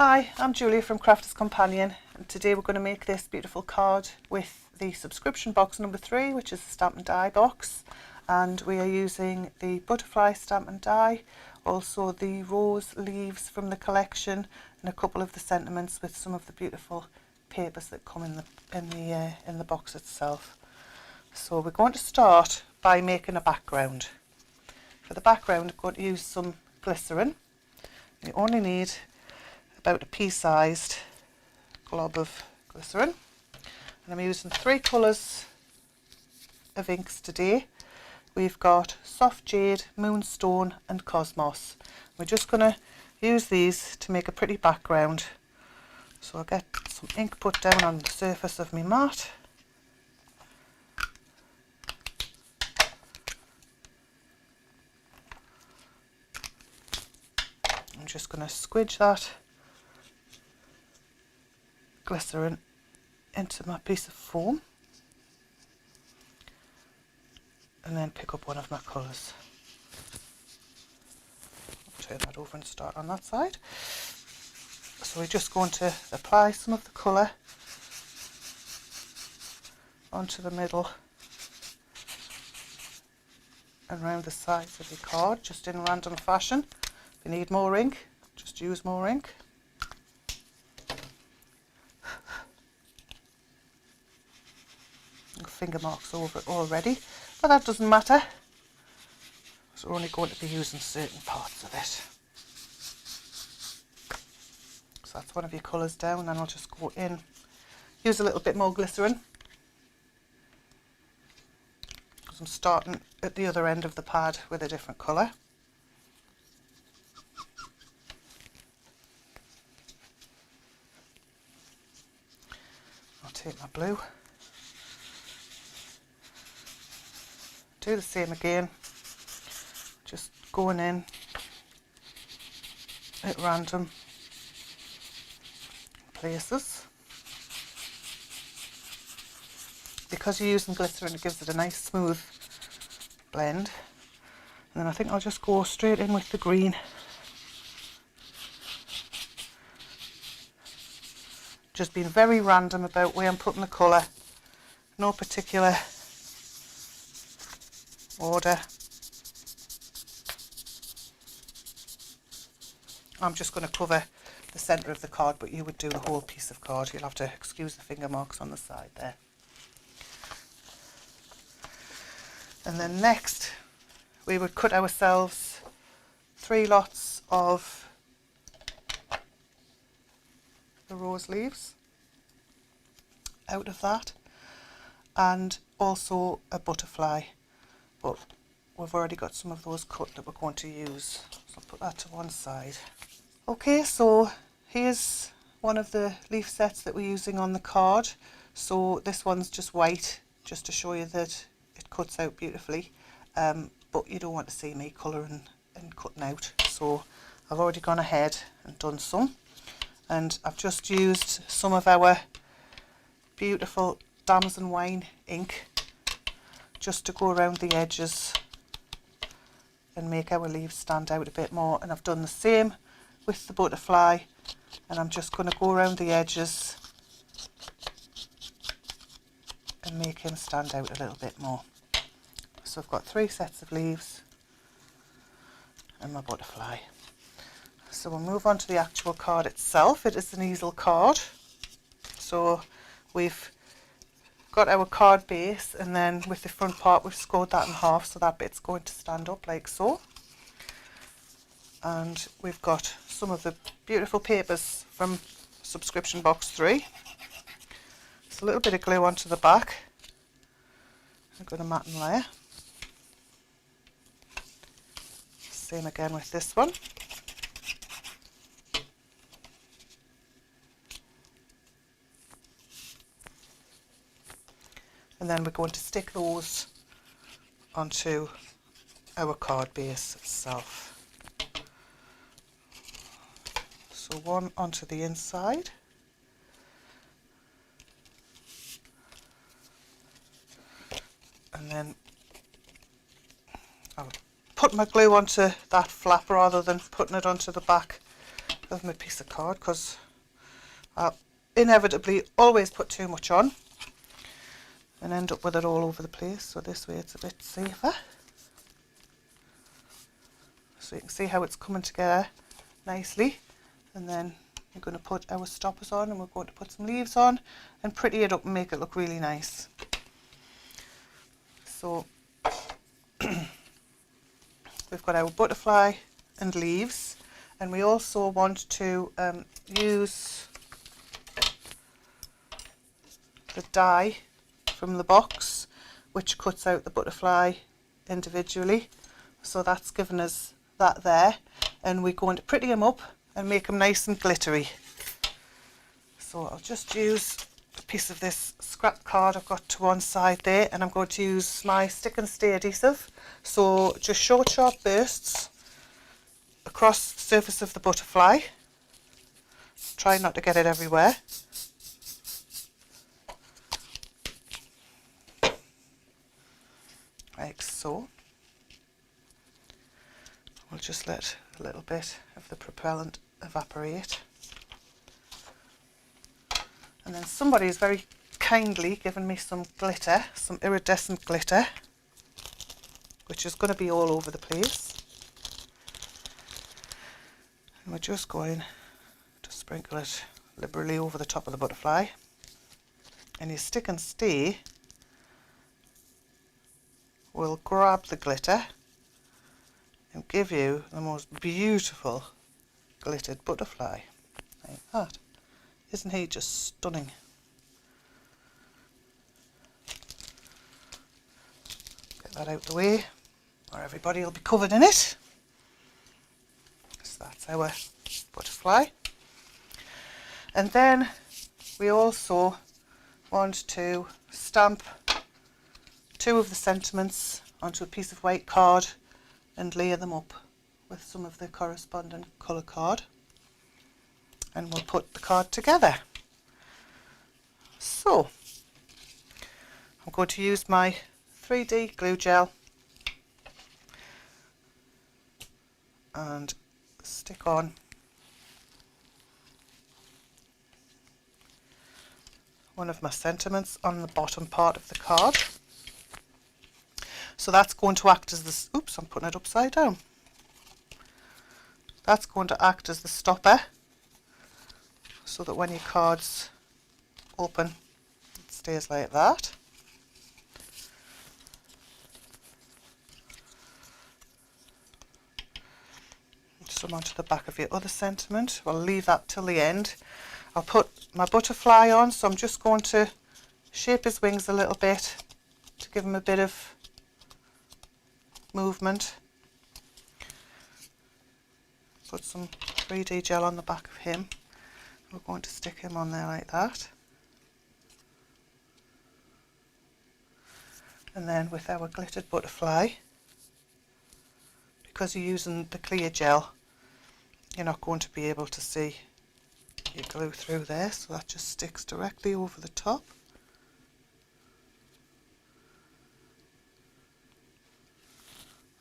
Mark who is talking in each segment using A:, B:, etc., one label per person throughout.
A: Hi, I'm Julia from Crafter's Companion, and today we're going to make this beautiful card with the subscription box number 3, which is the stamp and die box, and we are using the butterfly stamp and die, also the rose leaves from the collection, and a couple of the sentiments with some of the beautiful papers that come in the box itself. So we're going to start by making a background. For the background, I'm going to use some glycerin. You only need about a pea-sized glob of glycerin, and I'm using 3 colours of inks today. We've got soft jade, moonstone and cosmos. We're just going to use these to make a pretty background. So I'll get some ink put down on the surface of my mat. I'm just going to squidge that glycerin into my piece of foam and then pick up one of my colours. Turn that over and start on that side. So we're just going to apply some of the colour onto the middle and round the sides of your card, just in random fashion. If you need more ink, just use more ink. Finger marks over it already, but that doesn't matter, so we're only going to be using certain parts of it. So that's one of your colours down, and I'll just go in, use a little bit more glycerin, because I'm starting at the other end of the pad with a different colour. I'll take my blue. Do the same again, just going in at random places. Because you're using glycerin, it gives it a nice smooth blend. And then I think I'll just go straight in with the green. Just being very random about where I'm putting the colour, no particular order. I'm just going to cover the centre of the card, but you would do the whole piece of card. You'll have to excuse the finger marks on the side there. And then next we would cut ourselves 3 lots of the rose leaves out of that, and also a butterfly. But we've already got some of those cut that we're going to use, so I'll put that to one side. Okay, so here's one of the leaf sets that we're using on the card. So this one's just white, just to show you that it cuts out beautifully, but you don't want to see me colouring and cutting out, so I've already gone ahead and done some, and I've just used some of our beautiful Damson Wine ink just to go around the edges and make our leaves stand out a bit more. And I've done the same with the butterfly, and I'm just going to go around the edges and make him stand out a little bit more. So I've got 3 sets of leaves and my butterfly. So we'll move on to the actual card itself. It is an easel card. So we've got our card base, and then with the front part we've scored that in half, so that bit's going to stand up like so. And we've got some of the beautiful papers from subscription box 3. Just a little bit of glue onto the back. I'm going to mat and layer. Same again with this one. And then we're going to stick those onto our card base itself. So one onto the inside, and then I'll put my glue onto that flap rather than putting it onto the back of my piece of card, because I'll inevitably always put too much on and end up with it all over the place. So this way it's a bit safer. So you can see how it's coming together nicely. And then we're going to put our stoppers on, and we're going to put some leaves on and pretty it up and make it look really nice. So we've got our butterfly and leaves, and we also want to use the die from the box, which cuts out the butterfly individually. So that's given us that there, and we're going to pretty them up and make them nice and glittery. So I'll just use a piece of this scrap card I've got to one side there, and I'm going to use my stick and stay adhesive. So just short sharp bursts across the surface of the butterfly. Try not to get it everywhere. Like so. We'll just let a little bit of the propellant evaporate. And then somebody's very kindly given me some glitter, some iridescent glitter, which is going to be all over the place. And we're just going to sprinkle it liberally over the top of the butterfly. And your stick and stay will grab the glitter and give you the most beautiful glittered butterfly, like that. Isn't he just stunning? Get that out the way, or everybody will be covered in it. So that's our butterfly. And then we also want to stamp 2 of the sentiments onto a piece of white card and layer them up with some of the corresponding colour card, and we'll put the card together. So I'm going to use my 3D glue gel and stick on one of my sentiments on the bottom part of the card. So that's going to act as this, oops, I'm putting it upside down. That's going to act as the stopper, so that when your card's open, it stays like that. Some onto the back of your other sentiment. We'll leave that till the end. I'll put my butterfly on, so I'm just going to shape his wings a little bit to give him a bit of movement. Put some 3D gel on the back of him. We're going to stick him on there like that. And then with our glittered butterfly, because you're using the clear gel, you're not going to be able to see your glue through there, so that just sticks directly over the top.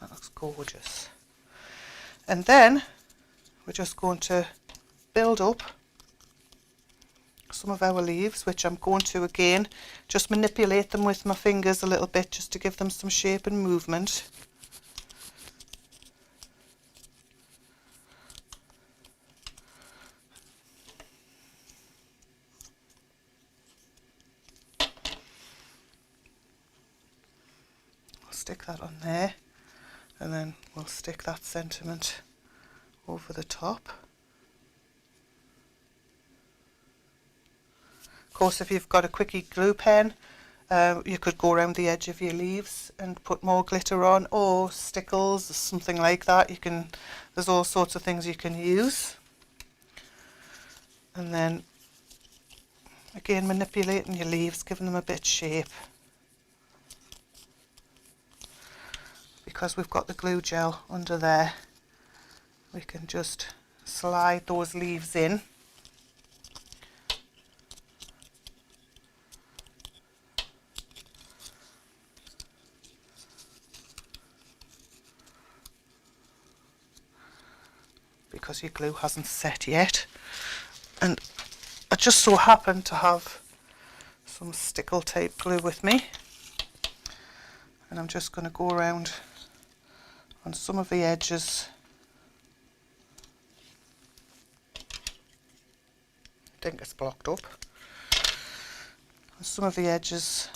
A: That looks gorgeous. And then we're just going to build up some of our leaves, which I'm going to again just manipulate them with my fingers a little bit, just to give them some shape and movement. I'll stick that on there, and then we'll stick that sentiment over the top. Of course, if you've got a quickie glue pen, you could go around the edge of your leaves and put more glitter on, or stickles or something like that. You can, there's all sorts of things you can use. And then again, manipulating your leaves, giving them a bit of shape. Because we've got the glue gel under there, we can just slide those leaves in. because your glue hasn't set yet. And I just so happen to have some stickle tape glue with me, and I'm just going to go around on some of the edges. I think it's blocked up. On some of the edges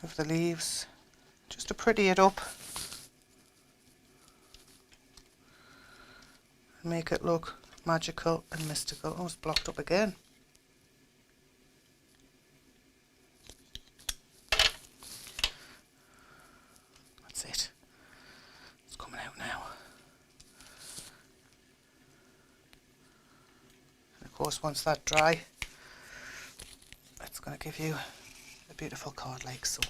A: of the leaves, just to pretty it up and make it look magical and mystical. Oh, it's blocked up again. That's it. It's coming out now. And of course, once that's dry, it's going to give you a beautiful card like so.